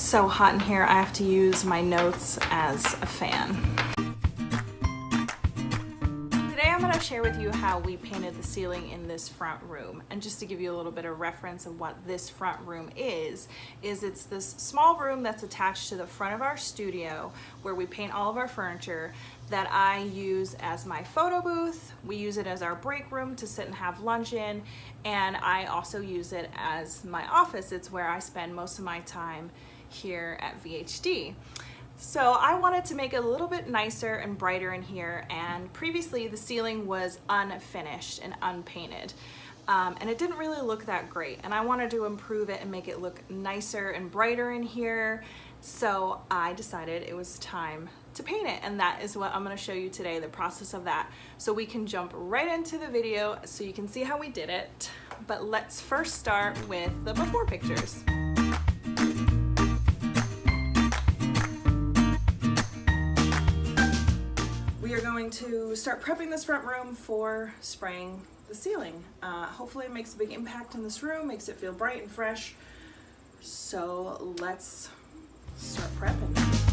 so hot in here, I have to use my notes as a fan. Today I'm going to share with you how we painted the ceiling in this front room. And just to give you a little bit of reference of what this front room is it's this small room that's attached to the front of our studio where we paint all of our furniture that I use as my photo booth. We use it as our break room to sit and have lunch in, and I also use it as my office. It's where I spend most of my time here at VHD. So I wanted to make it a little bit nicer and brighter in here, and previously the ceiling was unfinished and unpainted. And it didn't really look that great, and I wanted to improve it and make it look nicer and brighter in here. So I decided it was time to paint it, and that is what I'm going to show you today, the process of that. So we can jump right into the video so you can see how we did it. But let's first start with the before pictures. We are going to start prepping this front room for spraying the ceiling. Hopefully it makes a big impact in this room, makes it feel bright and fresh. So let's start prepping.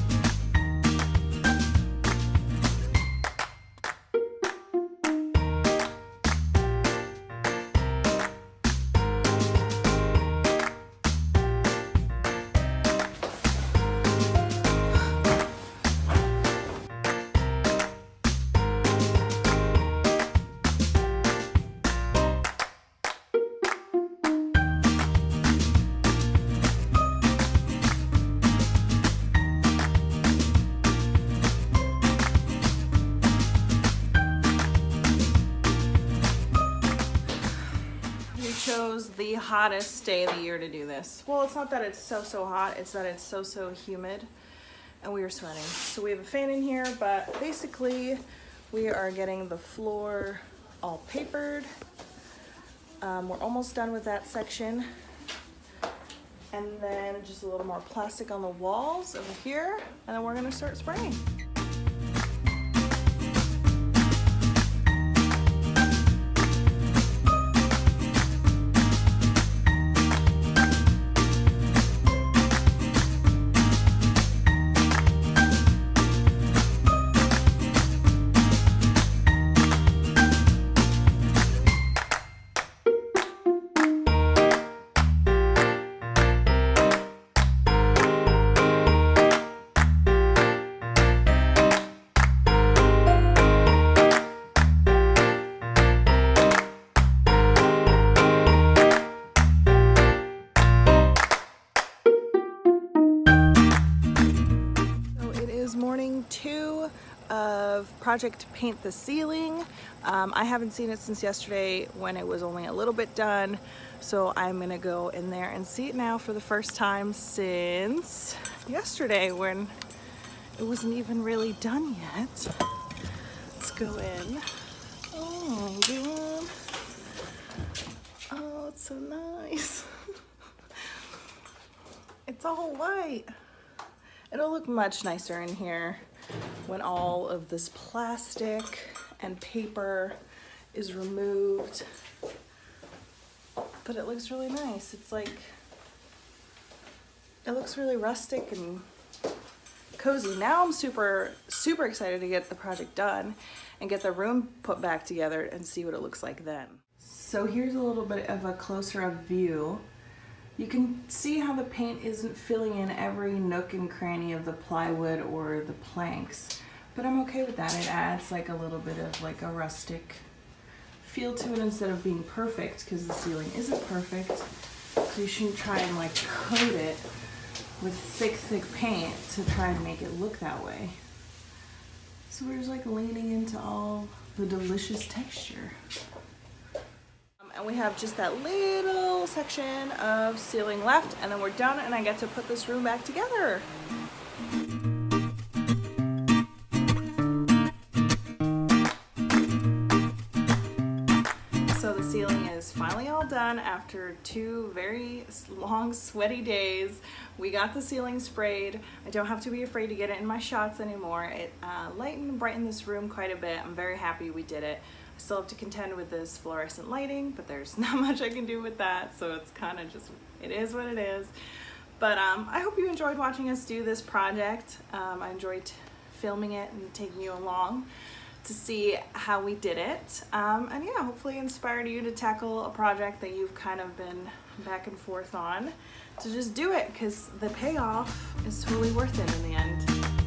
Chose the hottest day of the year to do this. Well, it's not that it's so hot, it's that it's so humid and we are sweating. So we have a fan in here, but basically we are getting the floor all papered. We're almost done with that section. And then just a little more plastic on the walls over here, and then we're gonna start spraying. Morning 2 of Project Paint the Ceiling. I haven't seen it since yesterday when it was only a little bit done, so I'm gonna go in there and see it now for the first time since yesterday when it wasn't even really done yet. Let's go in. Oh my god. Oh, it's so nice. It's all white. It'll look much nicer in here when all of this plastic and paper is removed. But it looks really nice. It's like, it looks really rustic and cozy. Now I'm super excited to get the project done and get the room put back together and see what it looks like then. So here's a little bit of a closer up view. You can see how the paint isn't filling in every nook and cranny of the plywood or the planks, but I'm okay with that. It adds like a little bit of like a rustic feel to it instead of being perfect, because the ceiling isn't perfect. So you shouldn't try and like coat it with thick paint to try and make it look that way. So we're just like leaning into all the delicious texture. And we have just that little section of ceiling left, and then we're done, and I get to put this room back together. So the ceiling is finally all done after 2 very long sweaty days. We got the ceiling sprayed. I don't have to be afraid to get it in my shots anymore. It lightened and brightened this room quite a bit. I'm very happy we did it. I still have to contend with this fluorescent lighting, but there's not much I can do with that, so it's kind of just, it is what it is. But I hope you enjoyed watching us do this project. I enjoyed filming it and taking you along to see how we did it. And yeah, hopefully inspired you to tackle a project that you've kind of been back and forth on, to just do it, because the payoff is totally worth it in the end.